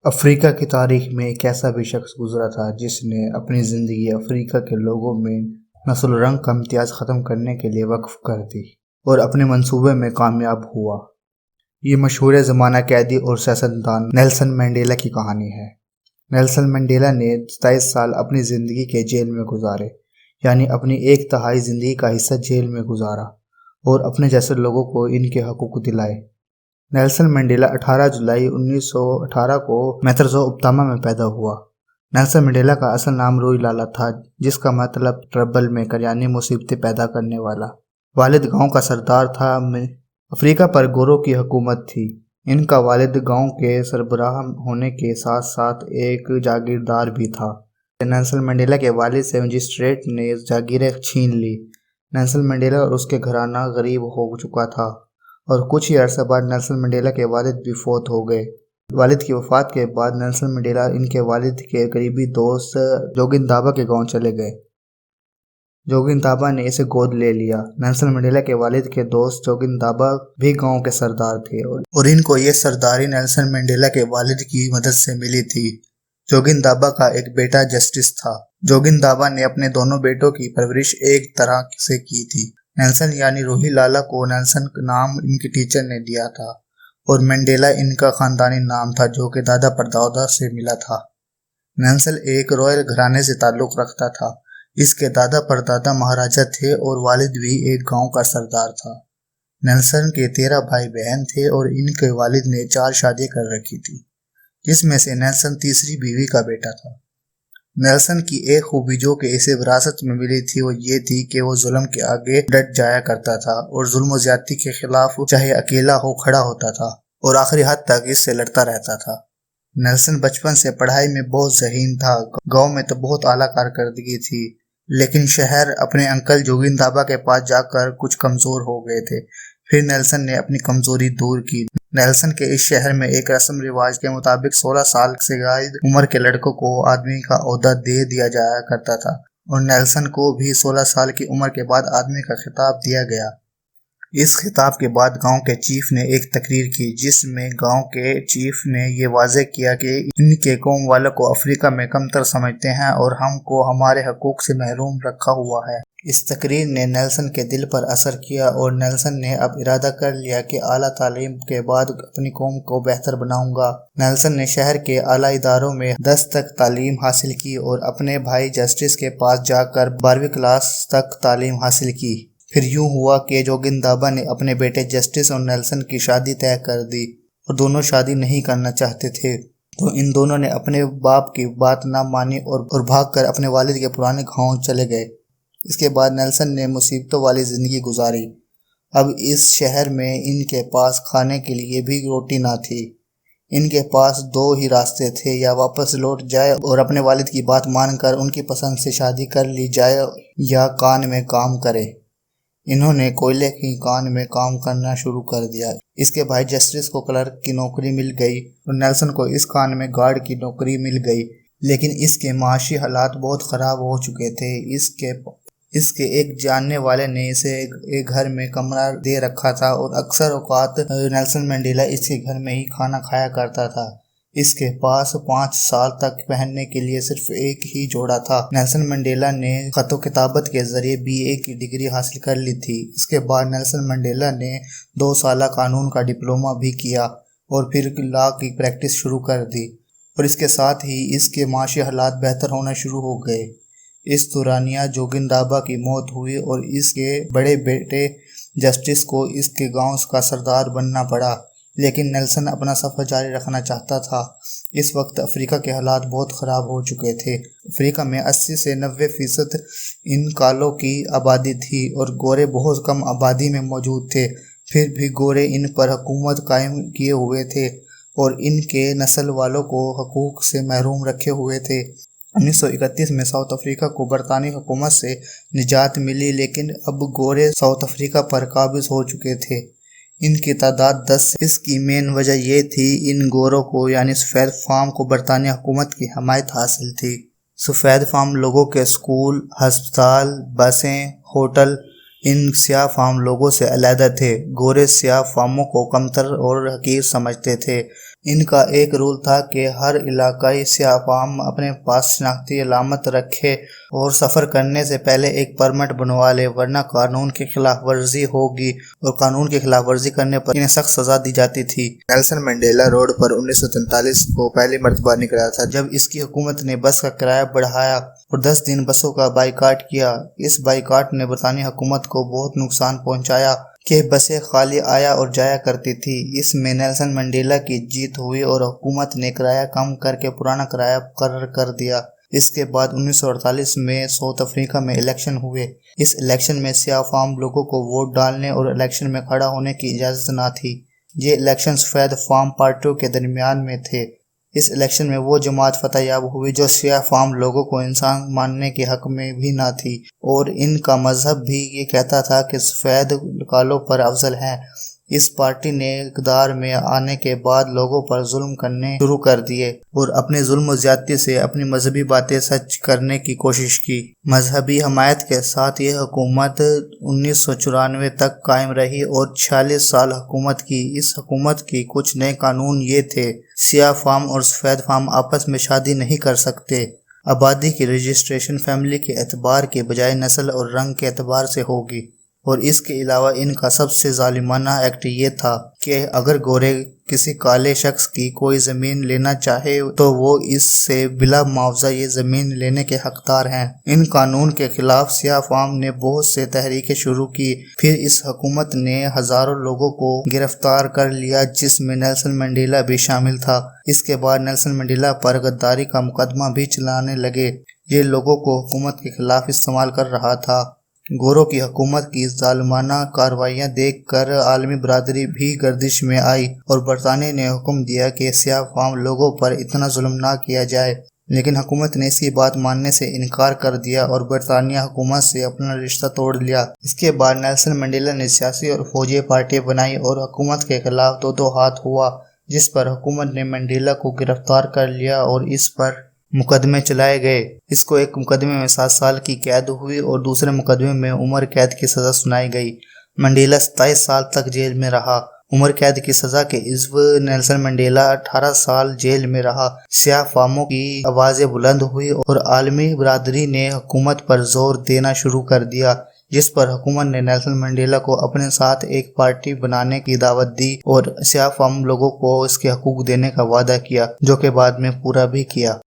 افریقہ کی تاریخ میں ایک ایسا بھی شخص گزرا تھا جس نے اپنی زندگی افریقہ کے لوگوں میں نسل و رنگ کا امتیاز ختم کرنے کے لیے وقف کر دی اور اپنے منصوبے میں کامیاب ہوا۔ یہ مشہور زمانہ قیدی اور سیاستدان نیلسن مینڈیلا کی کہانی ہے۔ نیلسن مینڈیلا نے 27 سال اپنی زندگی کے جیل میں گزارے، یعنی اپنی 1/3 زندگی کا حصہ جیل میں گزارا اور اپنے جیسے لوگوں کو ان کے حقوق دلائے۔ نیلسن مینڈیلا 18 جولائی 1918 کو میترزو اپتاما میں پیدا ہوا۔ نیلسن مینڈیلا کا اصل نام روی لالا تھا، جس کا مطلب ٹربل میکر یعنی مصیبتیں پیدا کرنے والا۔ والد گاؤں کا سردار تھا۔ افریقہ پر گوروں کی حکومت تھی۔ ان کا والد گاؤں کے سربراہ ہونے کے ساتھ ساتھ ایک جاگیردار بھی تھا۔ نیلسن مینڈیلا کے والد سے مجسٹریٹ نے جاگیریں چھین لی۔ نیلسن مینڈیلا اور اس کے گھرانہ غریب ہو چکا تھا اور کچھ ہی عرصے بعد نیلسن مینڈیلا کے والد بھی فوت ہو گئے۔ والد کی وفات کے بعد نیلسن مینڈیلا ان کے والد کے قریبی دوست جوگنتابا کے گاؤں چلے گئے۔ جوگنتابا نے اسے گود لے لیا۔ نیلسن مینڈیلا کے والد کے دوست جوگنتابا بھی گاؤں کے سردار تھے اور ان کو یہ سرداری نیلسن مینڈیلا کے والد کی مدد سے ملی تھی۔ جوگنتابا کا ایک بیٹا جسٹس تھا۔ جوگنتابا نے اپنے دونوں بیٹوں کی پرورش ایک طرح سے کی تھی۔ نیلسن یعنی روی لالا کو نیلسن نام ان کے ٹیچر نے دیا تھا اور مینڈیلا ان کا خاندانی نام تھا جو کہ دادا پردادا سے ملا تھا۔ نیلسن ایک رائل گھرانے سے تعلق رکھتا تھا۔ اس کے دادا پردادا مہاراجا تھے اور والد بھی ایک گاؤں کا سردار تھا۔ نیلسن کے 13 بھائی بہن تھے اور ان کے والد نے 4 شادیاں کر رکھی تھی، جس میں سے نیلسن تیسری بیوی کا بیٹا تھا۔ نیلسن کی ایک خوبی جو کہ اسے وراثت میں ملی تھی وہ یہ تھی کہ وہ ظلم کے آگے ڈٹ جایا کرتا تھا اور ظلم و زیادتی کے خلاف چاہے اکیلا ہو کھڑا ہوتا تھا اور آخری حد تک اس سے لڑتا رہتا تھا۔ نیلسن بچپن سے پڑھائی میں بہت ذہین تھا۔ گاؤں میں تو بہت اعلیٰ کارکردگی تھی، لیکن شہر اپنے انکل جوگنتابا کے پاس جا کر کچھ کمزور ہو گئے تھے۔ پھر نیلسن نے اپنی کمزوری دور کی۔ نیلسن کے اس شہر میں ایک رسم رواج کے مطابق 16 سال سے زائد عمر کے لڑکوں کو آدمی کا عہدہ دے دیا جایا کرتا تھا اور نیلسن کو بھی 16 سال کی عمر کے بعد آدمی کا خطاب دیا گیا۔ اس خطاب کے بعد گاؤں کے چیف نے ایک تقریر کی جس میں گاؤں کے چیف نے یہ واضح کیا کہ ان کے قوم والوں کو افریقہ میں کمتر سمجھتے ہیں اور ہم کو ہمارے حقوق سے محروم رکھا ہوا ہے۔ اس تقریر نے نیلسن کے دل پر اثر کیا اور نیلسن نے اب ارادہ کر لیا کہ اعلیٰ تعلیم کے بعد اپنی قوم کو بہتر بناؤں گا۔ نیلسن نے شہر کے اعلیٰ اداروں میں 10 تک تعلیم حاصل کی اور اپنے بھائی جسٹس کے پاس جا کر 12ویں کلاس تک تعلیم حاصل کی۔ پھر یوں ہوا کہ جوگنتابا نے اپنے بیٹے جسٹس اور نیلسن کی شادی طے کر دی اور دونوں شادی نہیں کرنا چاہتے تھے، تو ان دونوں نے اپنے باپ کی بات نہ مانی اور بھاگ کر اپنے والد کے پرانے گاؤں چلے گئے۔ اس کے بعد نیلسن نے مصیبتوں والی زندگی گزاری۔ اب اس شہر میں ان کے پاس کھانے کے لیے بھی روٹی نہ تھی۔ ان کے پاس 2 ہی راستے تھے، یا واپس لوٹ جائے اور اپنے والد کی بات مان کر ان کی پسند سے شادی کر لی جائے یا کان میں کام کرے۔ انہوں نے کوئلے کی کان میں کام کرنا شروع کر دیا۔ اس کے بھائی جسٹس کو کلرک کی نوکری مل گئی اور نیلسن کو اس کان میں گارڈ کی نوکری مل گئی، لیکن اس کے معاشی حالات بہت خراب ہو چکے تھے۔ اس کے ایک جاننے والے نے اسے ایک گھر میں کمرہ دے رکھا تھا اور اکثر اوقات نیلسن مینڈیلا اس کے گھر میں ہی کھانا کھایا کرتا تھا۔ اس کے پاس 5 سال تک پہننے کے لیے صرف ایک ہی جوڑا تھا۔ نیلسن مینڈیلا نے خط و کتابت کے ذریعے BA کی ڈگری حاصل کر لی تھی۔ اس کے بعد نیلسن مینڈیلا نے 2 سالہ قانون کا ڈپلومہ بھی کیا اور پھر لاء کی پریکٹس شروع کر دی، اور اس کے ساتھ ہی اس کے معاشی حالات بہتر ہونا شروع ہو گئے۔ اس دورانیہ جوگنتابا کی موت ہوئی اور اس کے بڑے بیٹے جسٹس کو اس کے گاؤں کا سردار بننا پڑا، لیکن نیلسن اپنا سفر جاری رکھنا چاہتا تھا۔ اس وقت افریقہ کے حالات بہت خراب ہو چکے تھے۔ افریقہ میں 80 سے 90% ان کالوں کی آبادی تھی اور گورے بہت کم آبادی میں موجود تھے۔ پھر بھی گورے ان پر حکومت قائم کیے ہوئے تھے اور ان کے نسل والوں کو حقوق سے محروم رکھے ہوئے تھے۔ 1931 میں ساؤتھ افریقہ کو برطانوی حکومت سے نجات ملی، لیکن اب گورے ساؤتھ افریقہ پر قابض ہو چکے تھے۔ ان کی تعداد 10 ہے۔ اس کی مین وجہ یہ تھی ان گوروں کو یعنی سفید فام کو برطانوی حکومت کی حمایت حاصل تھی۔ سفید فام لوگوں کے اسکول، ہسپتال، بسیں، ہوٹل ان سیاہ فام لوگوں سے علیحدہ تھے۔ گورے سیاہ فاموں کو کمتر اور حقیر سمجھتے تھے۔ ان کا ایک رول تھا کہ ہر علاقائی سیاہ افہام اپنے پاس شناختی علامت رکھے اور سفر کرنے سے پہلے ایک پرمٹ بنوا لے، ورنہ قانون کی خلاف ورزی ہوگی اور قانون کی خلاف ورزی کرنے پر انہیں سخت سزا دی جاتی تھی۔ نیلسن منڈیلا روڈ پر 1943 کو پہلی مرتبہ نکلا تھا جب اس کی حکومت نے بس کا کرایہ بڑھایا اور 10 دن بسوں کا بائیکاٹ کیا۔ اس بائیکاٹ نے برطانوی حکومت کو بہت نقصان پہنچایا کہ بسیں خالی آیا اور جایا کرتی تھی۔ اس میں نیلسن منڈیلا کی جیت ہوئی اور حکومت نے کرایہ کم کر کے پرانا کرایہ مقرر کر دیا۔ اس کے بعد 1948 میں ساؤتھ افریقہ میں الیکشن ہوئے۔ اس الیکشن میں سیاہ فام لوگوں کو ووٹ ڈالنے اور الیکشن میں کھڑا ہونے کی اجازت نہ تھی۔ یہ الیکشن سفید فام پارٹیوں کے درمیان میں تھے۔ اس الیکشن میں وہ جماعت فتح یاب ہوئی جو سیاہ فام لوگوں کو انسان ماننے کے حق میں بھی نہ تھی، اور ان کا مذہب بھی یہ کہتا تھا کہ سفید کالوں پر افضل ہیں۔ اس پارٹی نے اقتدار میں آنے کے بعد لوگوں پر ظلم کرنے شروع کر دیے اور اپنے ظلم و زیادتی سے اپنی مذہبی باتیں سچ کرنے کی کوشش کی۔ مذہبی حمایت کے ساتھ یہ حکومت 1994 تک قائم رہی اور 46 سال حکومت کی۔ اس حکومت کی کچھ نئے قانون یہ تھے: سیاہ فام اور سفید فام آپس میں شادی نہیں کر سکتے۔ آبادی کی رجسٹریشن فیملی کے اعتبار کے بجائے نسل اور رنگ کے اعتبار سے ہوگی، اور اس کے علاوہ ان کا سب سے ظالمانہ ایکٹ یہ تھا کہ اگر گورے کسی کالے شخص کی کوئی زمین لینا چاہے تو وہ اس سے بلا معاوضہ یہ زمین لینے کے حقدار ہیں۔ ان قانون کے خلاف سیاہ فام نے بہت سے تحریکیں شروع کی۔ پھر اس حکومت نے ہزاروں لوگوں کو گرفتار کر لیا، جس میں نیلسن منڈیلا بھی شامل تھا۔ اس کے بعد نیلسن منڈیلا پر غداری کا مقدمہ بھی چلانے لگے۔ یہ لوگوں کو حکومت کے خلاف استعمال کر رہا تھا۔ گوروں کی حکومت کی ظالمانہ کارروائیاں دیکھ کر عالمی برادری بھی گردش میں آئی اور برطانیہ نے حکم دیا کہ سیاہ فام لوگوں پر اتنا ظلم نہ کیا جائے، لیکن حکومت نے اس کی بات ماننے سے انکار کر دیا اور برطانیہ حکومت سے اپنا رشتہ توڑ لیا۔ اس کے بعد نیلسن منڈیلا نے سیاسی اور فوجی پارٹیاں بنائی اور حکومت کے خلاف دو ہاتھ ہوا، جس پر حکومت نے منڈیلا کو گرفتار کر لیا اور اس پر مقدمے چلائے گئے۔ اس کو ایک مقدمے میں 7 سال کی قید ہوئی اور دوسرے مقدمے میں عمر قید کی سزا سنائی گئی۔ منڈیلا 27 سال تک جیل میں رہا۔ عمر قید کی سزا کے عوض نیلسن منڈیلا 18 سال جیل میں رہا۔ سیاہ فاموں کی آوازیں بلند ہوئی اور عالمی برادری نے حکومت پر زور دینا شروع کر دیا، جس پر حکومت نے نیلسن منڈیلا کو اپنے ساتھ ایک پارٹی بنانے کی دعوت دی اور سیاہ فام لوگوں کو اس کے حقوق دینے کا وعدہ کیا، جو کہ بعد میں پورا بھی کیا۔